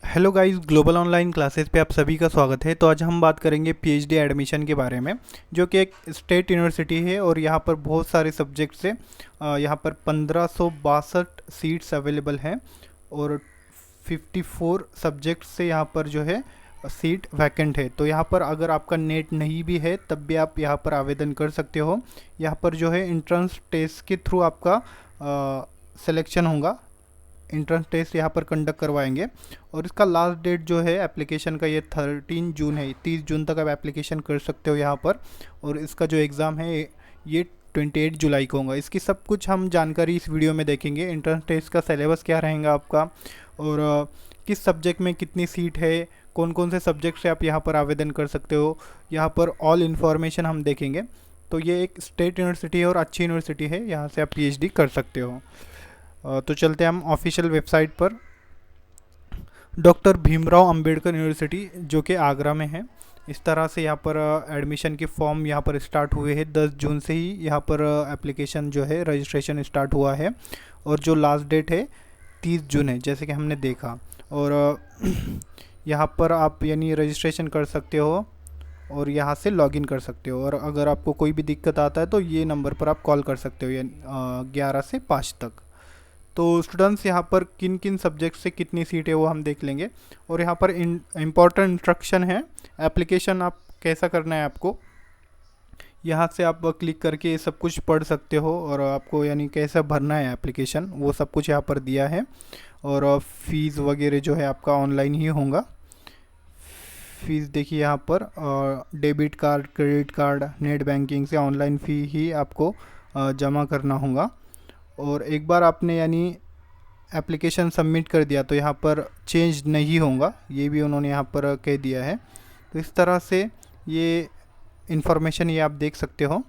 Hello guys, global online classes पे आप सभी का स्वागत है। तो आज हम बात करेंगे पीएचडी एडमिशन के बारे में, जो कि एक स्टेट यूनिवर्सिटी है और यहाँ पर बहुत सारे सब्जेक्ट से यहाँ पर 1562 सीट्स अवेलेबल हैं और 54 सब्जेक्ट से यहाँ पर जो है सीट वैकेंट है। तो यहाँ पर अगर आपका नेट नहीं भी है तब भी आप यहाँ पर आवेदन कर सकते हो। यहाँ पर जो है एंट्रेंस टेस्ट के थ्रू आपका सिलेक्शन होगा। एंट्रेंस टेस्ट यहाँ पर कंडक्ट करवाएंगे और इसका लास्ट डेट जो है एप्लीकेशन का ये 13 जून है। 30 जून तक आप एप्लीकेशन कर सकते हो यहाँ पर। और इसका जो एग्ज़ाम है ये 28 जुलाई को होगा। इसकी सब कुछ हम जानकारी इस वीडियो में देखेंगे। एंट्रेंस टेस्ट का सिलेबस क्या रहेगा आपका, और किस सब्जेक्ट में कितनी सीट है, कौन कौन से सब्जेक्ट से आप यहाँ पर आवेदन कर सकते हो, यहाँ पर ऑल इन्फॉर्मेशन हम देखेंगे। तो ये एक स्टेट यूनिवर्सिटी है और अच्छी यूनिवर्सिटी है, यहाँ से आप पीएचडी कर सकते हो। तो चलते हैं हम ऑफिशियल वेबसाइट पर। डॉक्टर भीमराव अंबेडकर यूनिवर्सिटी जो कि आगरा में है। इस तरह से यहाँ पर एडमिशन के फॉर्म यहाँ पर स्टार्ट हुए हैं। 10 जून से ही यहाँ पर एप्लीकेशन जो है रजिस्ट्रेशन स्टार्ट हुआ है और जो लास्ट डेट है 30 जून है, जैसे कि हमने देखा। और यहाँ पर आप यानी रजिस्ट्रेशन कर सकते हो और यहाँ से लॉगिन कर सकते हो। और अगर आपको कोई भी दिक्कत आता है तो ये नंबर पर आप कॉल कर सकते हो, यानी 11 से 5 तक। तो स्टूडेंट्स यहाँ पर किन किन सब्जेक्ट से कितनी सीट है वो हम देख लेंगे। और यहाँ पर इम्पॉर्टेंट इंस्ट्रक्शन है। एप्लीकेशन आप कैसा करना है आपको, यहाँ से आप क्लिक करके ये सब कुछ पढ़ सकते हो और आपको यानी कैसा भरना है एप्लीकेशन वो सब कुछ यहाँ पर दिया है। और फीस वगैरह जो है आपका ऑनलाइन ही होगा। फीस देखिए यहाँ पर debit card, credit card, net banking से ऑनलाइन फ़ी ही आपको जमा करना होगा। और एक बार आपने यानी एप्लीकेशन सबमिट कर दिया तो यहाँ पर चेंज नहीं होगा, ये भी उन्होंने यहाँ पर कह दिया है। तो इस तरह से ये इन्फॉर्मेशन ये आप देख सकते हो।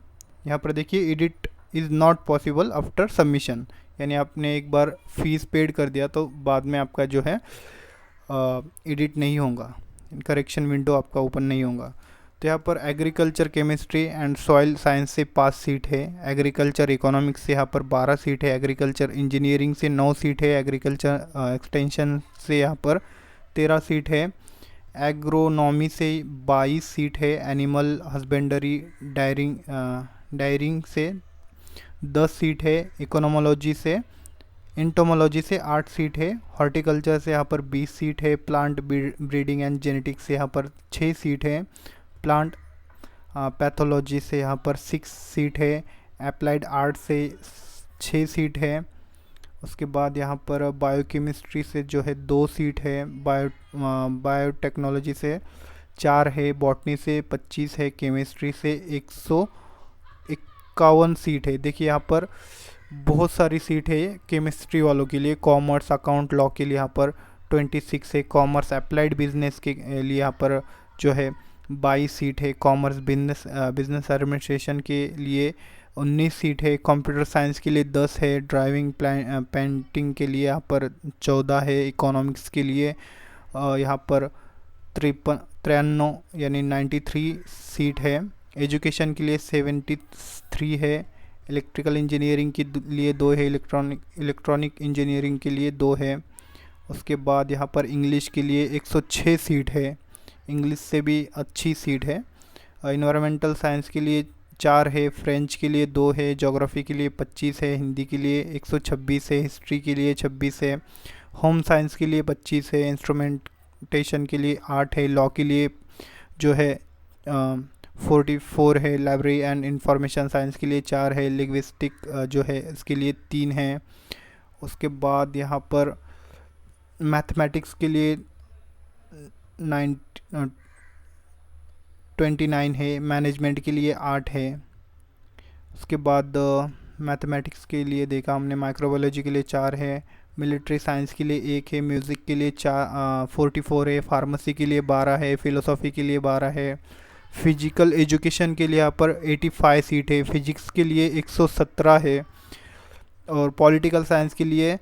यहाँ पर देखिए, edit is not possible after submission, यानी आपने एक बार फीस पेड कर दिया तो बाद में आपका जो है एडिट नहीं होगा, करेक्शन विंडो आपका ओपन नहीं होगा। तो यहाँ पर agriculture, chemistry and soil science से 5 सीट है। एग्रीकल्चर इकोनॉमिक्स से यहाँ पर 12 सीट है। एग्रीकल्चर इंजीनियरिंग से 9 सीट है। एग्रीकल्चर एक्सटेंशन से यहाँ पर 13 सीट है। एग्रोनॉमी से 22 सीट है। एनिमल हस्बेंडरी डायरिंग से 10 सीट है। इकोनोमोलॉजी से, इंटोमोलॉजी से 8 सीट है। हॉर्टिकल्चर से यहाँ पर 20 सीट है। प्लांट ब्रीडिंग एंड जेनेटिक्स से यहाँ पर 6 सीट है। प्लांट पैथोलॉजी से यहाँ पर 6 सीट है। अप्लाइड आर्ट से 6 सीट है। उसके बाद यहाँ पर बायोकेमिस्ट्री से जो है 2 सीट है। बायोटेक्नोलॉजी से 4 है। बॉटनी से 25 है। केमिस्ट्री से 151 सीट है। देखिए यहाँ पर बहुत सारी सीट है केमिस्ट्री वालों के लिए। कॉमर्स, अकाउंट, लॉ के लिए यहाँ पर 26 है। कॉमर्स अप्लाइड बिजनेस के लिए यहाँ पर जो है 22 सीट है। कॉमर्स बिजनेस एडमिनिस्ट्रेशन के लिए 19 सीट है। कंप्यूटर साइंस के लिए 10 है। ड्राइविंग पेंटिंग के लिए यहाँ पर 14 है। इकोनॉमिक्स के लिए यहाँ पर 53 यानी 93 सीट है। एजुकेशन के लिए 73 है। इलेक्ट्रिकल इंजीनियरिंग के लिए 2 है। इलेक्ट्रॉनिक इंजीनियरिंग के लिए 2 है। उसके बाद यहाँ पर इंग्लिश के लिए 106 सीट है। इंग्लिश से भी अच्छी सीट है। इन्वायरमेंटल साइंस के लिए 4 है। फ्रेंच के लिए 2 है। ज्योग्राफी के लिए 25 है। हिंदी के लिए 126 है। हिस्ट्री के लिए 26 है। होम साइंस के लिए 25 है। इंस्ट्रूमेंटेशन के लिए 8 है। लॉ के लिए जो है 44 है। लाइब्रेरी एंड इंफॉर्मेशन साइंस के लिए 4 है। लिंग्विस्टिक जो है इसके लिए 3 है। उसके बाद यहाँ पर मैथमेटिक्स के लिए 29 है। मैनेजमेंट के लिए 8 है। उसके बाद मैथमेटिक्स के लिए देखा हमने, माइक्रोबायोलॉजी के लिए 4 है। मिलिट्री साइंस के लिए 1 है। म्यूज़िक के लिए 44 है। फार्मेसी के लिए 12 है। फ़िलोसॉफ़ी के लिए 12 है। फिजिकल एजुकेशन के लिए यहाँ पर 85 सीट है। फिजिक्स के लिए 117 है। और पॉलिटिकल साइंस के लिए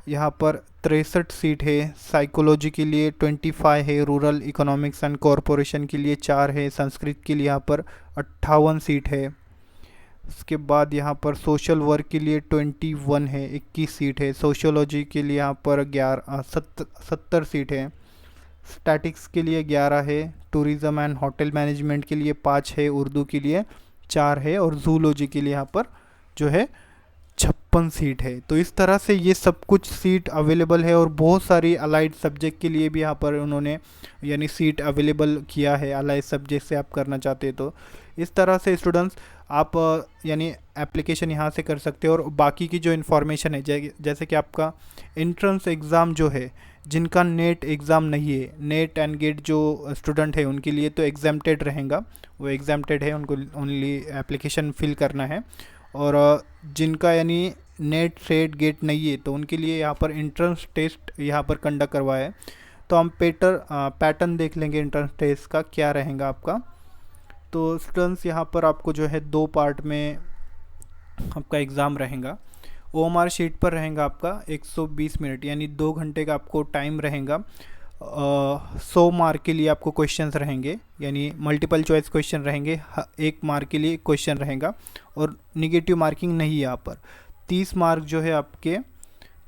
यहाँ पर 63 सीट है। साइकोलॉजी के लिए 25 है। रूरल इकोनॉमिक्स एंड कॉरपोरेशन के लिए 4 है। संस्कृत के लिए यहाँ पर 58 सीट है। उसके बाद यहाँ पर सोशल वर्क के लिए 21 है, 21 सीट है। सोशियोलॉजी के लिए यहाँ पर 70 सीट है। स्टैटिक्स के लिए 11 है, टूरिज़्म एंड होटल मैनेजमेंट के लिए 5 है, उर्दू के लिए 4 है और जूलॉजी के लिए यहाँ पर जो है 56 सीट है। तो इस तरह से ये सब कुछ सीट अवेलेबल है और बहुत सारी अलाइड सब्जेक्ट के लिए भी यहाँ पर उन्होंने यानी सीट अवेलेबल किया है, अलाइड सब्जेक्ट से आप करना चाहते हैं तो इस तरह से स्टूडेंट्स आप यानी एप्लीकेशन यहाँ से कर सकते हो। और बाकी की जो इन्फॉर्मेशन है जैसे कि आपका एंट्रेंस एग्ज़ाम जो है, जिनका नेट एग्ज़ाम नहीं है, नेट एंड गेट जो स्टूडेंट है उनके लिए तो एग्जाम्प्टेड रहेगा, वो एग्जाम्प्टेड है, उनको ओनली एप्लीकेशन फिल करना है। और जिनका यानी नेट सेट गेट नहीं है तो उनके लिए यहाँ पर एंट्रेंस टेस्ट यहाँ पर कंडक्ट करवाया है। तो हम पैटर्न देख लेंगे एंट्रेंस टेस्ट का क्या रहेगा आपका। तो स्टूडेंट्स यहाँ पर आपको जो है 2 पार्ट में आपका एग्ज़ाम रहेगा। OMR शीट पर रहेगा आपका 120 मिनट यानी 2 घंटे का आपको टाइम रहेगा। 100 मार्क के लिए आपको क्वेश्चंस रहेंगे, यानी मल्टीपल चॉइस क्वेश्चन रहेंगे, 1 मार्क के लिए क्वेश्चन रहेगा और निगेटिव मार्किंग नहीं है यहाँ पर। 30 मार्क जो है आपके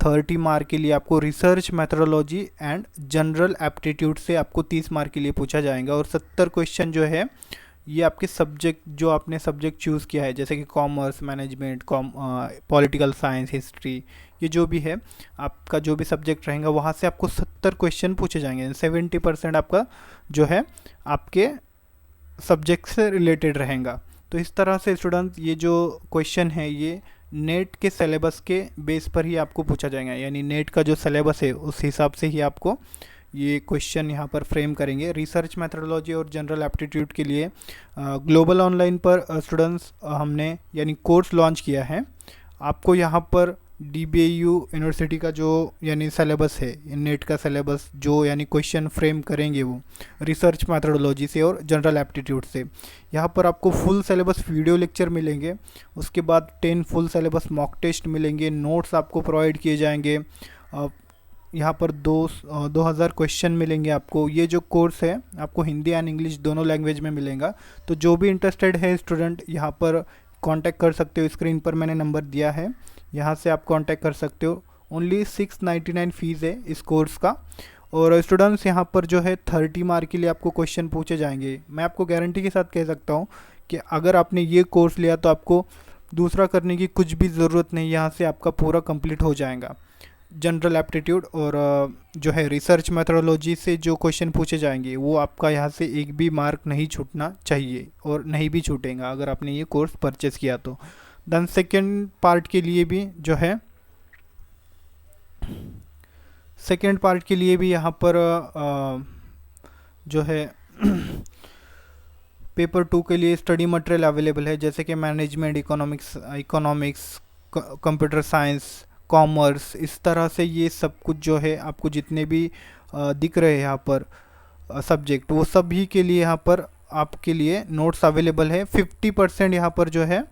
30 मार्क के लिए आपको research methodology and general aptitude से आपको 30 मार्क के लिए पूछा जाएगा। और 70 क्वेश्चन जो है ये आपके सब्जेक्ट जो आपने सब्जेक्ट चूज़ किया है, जैसे कि commerce, management, political science, history, ये जो भी है आपका जो भी सब्जेक्ट रहेगा वहाँ से आपको 70 क्वेश्चन पूछे जाएंगे। 70% आपका जो है आपके सब्जेक्ट से रिलेटेड रहेगा। तो इस तरह से स्टूडेंट ये जो क्वेश्चन है ये नेट के सिलेबस के बेस पर ही आपको पूछा जाएगा, यानी नेट का जो सिलेबस है उस हिसाब से ही आपको ये क्वेश्चन यहाँ पर फ्रेम करेंगे। रिसर्च मेथोडोलॉजी और जनरल एप्टीट्यूड के लिए ग्लोबल ऑनलाइन पर स्टूडेंट्स हमने यानी कोर्स लॉन्च किया है। आपको यहाँ पर DBU यूनिवर्सिटी का जो यानी सिलेबस है, नेट का सिलेबस जो यानी क्वेश्चन फ्रेम करेंगे वो रिसर्च मेथोडोलॉजी से और जनरल एप्टीट्यूड से। यहाँ पर आपको फुल सिलेबस वीडियो लेक्चर मिलेंगे, उसके बाद 10 फुल सिलेबस मॉक टेस्ट मिलेंगे, नोट्स आपको प्रोवाइड किए जाएंगे। यहाँ पर 2000 क्वेश्चन मिलेंगे आपको। ये जो कोर्स है आपको हिंदी एंड इंग्लिश दोनों लैंग्वेज में मिलेगा। तो जो भी इंटरेस्टेड है स्टूडेंट यहाँ पर कांटेक्ट कर सकते हो, स्क्रीन पर मैंने नंबर दिया है, यहाँ से आप कांटेक्ट कर सकते हो। ओनली 699 फीस है इस कोर्स का। और स्टूडेंट्स यहाँ पर जो है 30 मार्क के लिए आपको क्वेश्चन पूछे जाएंगे। मैं आपको गारंटी के साथ कह सकता हूँ कि अगर आपने ये कोर्स लिया तो आपको दूसरा करने की कुछ भी ज़रूरत नहीं, यहाँ से आपका पूरा कंप्लीट हो जाएगा। जनरल एप्टीट्यूड और जो है रिसर्च मेथोडोलॉजी से जो क्वेश्चन पूछे जाएंगे वो आपका यहाँ से एक भी मार्क नहीं छूटना चाहिए और नहीं भी छूटेगा अगर आपने ये कोर्स परचेस किया तो। देन सेकेंड पार्ट के लिए भी जो है सेकेंड पार्ट के लिए भी यहाँ पर जो है पेपर 2 के लिए स्टडी मटेरियल अवेलेबल है, जैसे कि management, economics, computer science, commerce, इस तरह से ये सब कुछ जो है आपको जितने भी दिख रहे हैं यहाँ पर सब्जेक्ट, वो सभी के लिए यहाँ पर आपके लिए नोट्स अवेलेबल है। 50% यहाँ पर जो है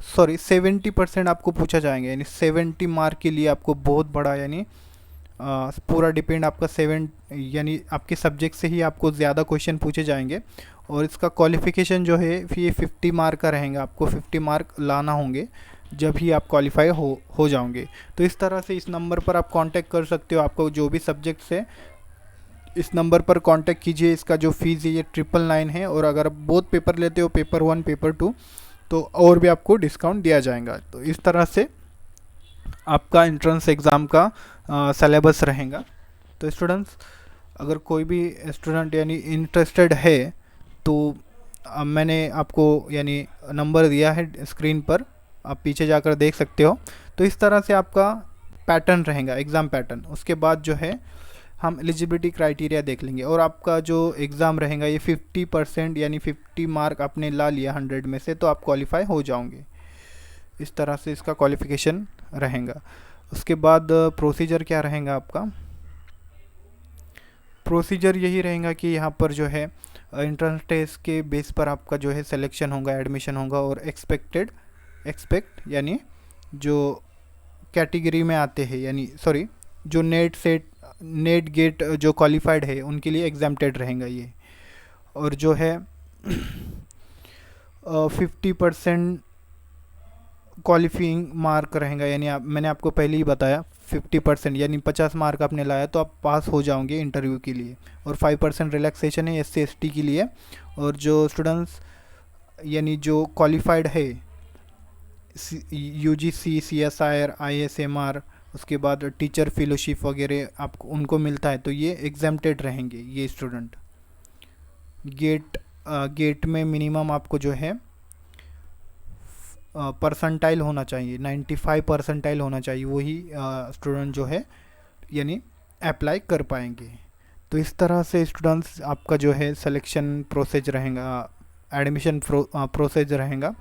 70% आपको पूछा जाएंगे, यानी 70 मार्क के लिए आपको बहुत बड़ा यानी पूरा डिपेंड आपका यानी आपके सब्जेक्ट से ही आपको ज़्यादा क्वेश्चन पूछे जाएंगे। और इसका क्वालिफ़िकेशन जो है फिर ये 50 मार्क का रहेगा, आपको 50 मार्क लाना होंगे जब ही आप क्वालिफाई हो जाओगे। तो इस तरह से इस नंबर पर आप कांटेक्ट कर सकते हो, आपको जो भी सब्जेक्ट्स है इस नंबर पर कांटेक्ट कीजिए। इसका जो फ़ीस है ये 999 है और अगर आप बहुत पेपर लेते हो, पेपर 1, पेपर 2, तो और भी आपको डिस्काउंट दिया जाएगा। तो इस तरह से आपका एंट्रेंस एग्ज़ाम का सिलेबस रहेगा। तो स्टूडेंट्स अगर कोई भी स्टूडेंट यानी इंटरेस्टेड है तो मैंने आपको यानी नंबर दिया है स्क्रीन पर, आप पीछे जाकर देख सकते हो। तो इस तरह से आपका पैटर्न रहेगा, एग्ज़ाम पैटर्न। उसके बाद जो है हम एलिजिबिलिटी क्राइटेरिया देख लेंगे और आपका जो एग्ज़ाम रहेगा ये 50% यानी 50 मार्क आपने ला लिया 100 में से तो आप क्वालिफाई हो जाओगे। इस तरह से इसका क्वालिफिकेशन रहेगा। उसके बाद प्रोसीजर क्या रहेगा आपका? प्रोसीजर यही रहेगा कि यहाँ पर जो है एंट्रेंस टेस्ट के बेस पर आपका जो है सिलेक्शन होगा, एडमिशन होगा और एक्सपेक्ट यानी जो कैटेगरी में आते हैं, यानी जो नेट गेट जो क्वालिफाइड है उनके लिए एग्जाम्प्टेड रहेगा ये। और जो है 50% क्वालिफाइंग मार्क रहेगा, यानी मैंने आपको पहले ही बताया 50% यानी 50 मार्क आपने लाया तो आप पास हो जाओगे इंटरव्यू के लिए। और 5% रिलैक्सेशन है SC/ST के लिए। और जो स्टूडेंट्स यानी जो क्वालिफाइड है UGC, CSIR, ISMR, उसके बाद टीचर फेलोशिप वगैरह आपको उनको मिलता है, तो ये एग्जाम्प्टेड रहेंगे ये स्टूडेंट। गेट में मिनिमम आपको जो है परसेंटाइल होना चाहिए, 95 परसेंटाइल होना चाहिए, वही स्टूडेंट जो है यानी अप्लाई कर पाएंगे। तो इस तरह से स्टूडेंट्स आपका जो है सिलेक्शन प्रोसेस रहेगा, एडमिशन प्रोसेस रहेगा।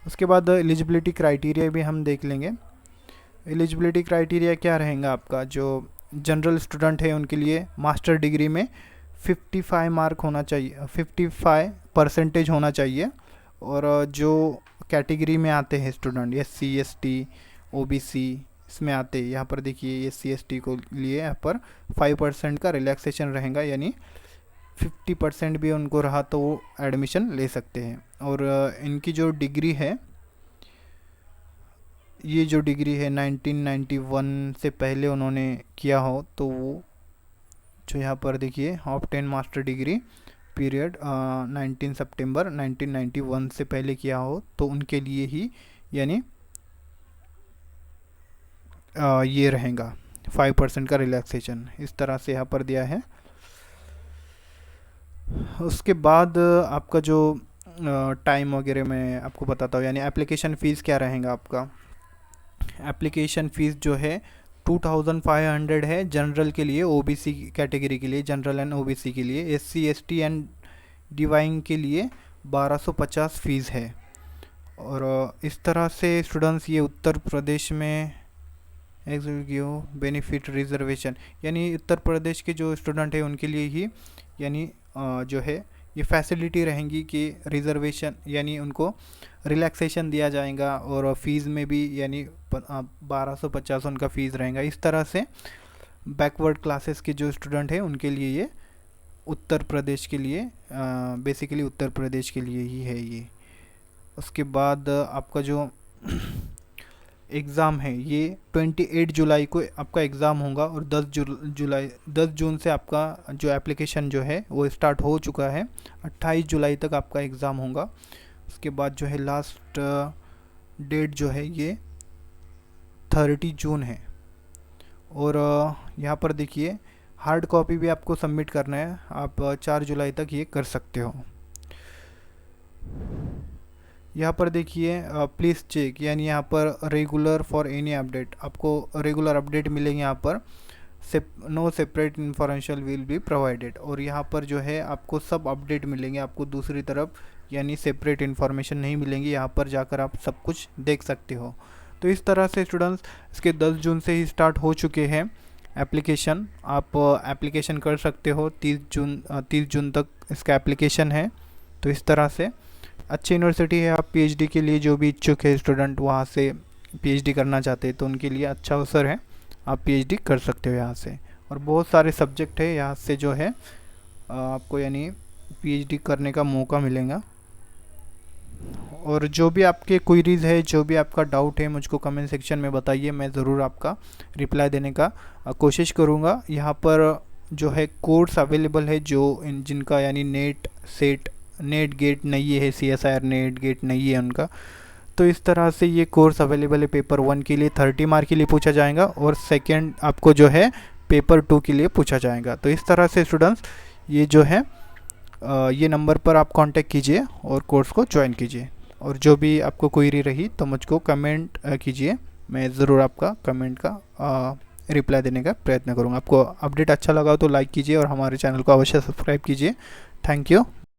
उसके बाद एलिजिबिलिटी क्राइटेरिया भी हम देख लेंगे। एलिजिबिलिटी क्राइटेरिया क्या रहेगा आपका, जो जनरल स्टूडेंट है उनके लिए मास्टर डिग्री में 55 मार्क होना चाहिए, 55% होना चाहिए। और जो कैटेगरी में आते हैं स्टूडेंट SC, ST, OBC इसमें आते हैं, यहाँ पर देखिए SC, ST को लिए यहाँ पर 5% का रिलैक्सेशन रहेगा, यानी 50% भी उनको रहा तो वो एडमिशन ले सकते हैं। और इनकी जो डिग्री है, ये जो डिग्री है 1991 से पहले उन्होंने किया हो तो वो जो यहाँ पर देखिए ऑब्टेन मास्टर डिग्री पीरियड 19 सितंबर 1991 से पहले किया हो तो उनके लिए ही यानी ये रहेगा 5% का रिलैक्सेशन, इस तरह से यहाँ पर दिया है। उसके बाद आपका जो टाइम वगैरह मैं आपको बताता हूँ, यानी एप्लीकेशन फ़ीस क्या रहेगा आपका। एप्लीकेशन फ़ीस जो है 2500 है जनरल के लिए, OBC कैटेगरी के लिए, जनरल एंड OBC के लिए। SC, ST एंड डिवाइंग के लिए 1250 फ़ीस है। और इस तरह से स्टूडेंट्स ये उत्तर प्रदेश में एग्जीक्यूटिव बेनिफिट रिजर्वेशन, यानी उत्तर प्रदेश के जो स्टूडेंट है उनके लिए ही यानी जो है ये फैसिलिटी रहेंगी कि रिजर्वेशन यानी उनको रिलैक्सेशन दिया जाएगा। और फीस में भी यानी 1250 उनका फ़ीस रहेगा। इस तरह से बैकवर्ड क्लासेस के जो स्टूडेंट हैं उनके लिए ये उत्तर प्रदेश के लिए बेसिकली उत्तर प्रदेश के लिए ही है ये। उसके बाद आपका जो एग्ज़ाम है ये 28 जुलाई को आपका एग्ज़ाम होगा। और 10 जून से आपका जो एप्लीकेशन जो है वो स्टार्ट हो चुका है, 28 जुलाई तक आपका एग्ज़ाम होगा। उसके बाद जो है लास्ट डेट जो है ये 30 जून है। और यहाँ पर देखिए हार्ड कॉपी भी आपको सबमिट करना है, आप 4 जुलाई तक ये कर सकते हो। यहाँ पर देखिए प्लीज़ चेक, यानी यहाँ पर रेगुलर फॉर एनी अपडेट, आपको रेगुलर अपडेट मिलेंगे यहाँ पर। No separate information will be provided, और यहाँ पर जो है आपको सब अपडेट मिलेंगे, आपको दूसरी तरफ यानी सेपरेट इन्फॉर्मेशन नहीं मिलेंगी। यहाँ पर जाकर आप सब कुछ देख सकते हो। तो इस तरह से स्टूडेंट्स इसके 10 जून से ही स्टार्ट हो चुके हैं एप्लीकेशन। आप एप्लीकेशन कर सकते हो, 30 जून तक इसका एप्लीकेशन है। तो इस तरह से अच्छी यूनिवर्सिटी है, आप PhD के लिए जो भी इच्छुक है स्टूडेंट वहाँ से PhD करना चाहते हैं तो उनके लिए अच्छा अवसर है, आप PhD कर सकते हो यहाँ से। और बहुत सारे सब्जेक्ट है यहाँ से जो है आपको यानी PhD करने का मौका मिलेगा। और जो भी आपके क्वेरीज है, जो भी आपका डाउट है मुझको कमेंट सेक्शन में बताइए, मैं ज़रूर आपका रिप्लाई देने का कोशिश करूँगा। यहाँ पर जो है कोर्स अवेलेबल है जो जिनका यानी नेट गेट नहीं है, CSIR नेट गेट नहीं है उनका, तो इस तरह से ये कोर्स अवेलेबल है। पेपर 1 के लिए 30 मार्क के लिए पूछा जाएगा और सेकंड आपको जो है पेपर 2 के लिए पूछा जाएगा। तो इस तरह से स्टूडेंट्स ये जो है ये नंबर पर आप कांटेक्ट कीजिए और कोर्स को ज्वाइन कीजिए। और जो भी आपको क्वेरी रही तो मुझको कमेंट कीजिए, मैं ज़रूर आपका कमेंट का रिप्लाई देने का प्रयत्न करूँगा। आपको अपडेट अच्छा लगा तो लाइक कीजिए और हमारे चैनल को अवश्य सब्सक्राइब कीजिए। Thank you.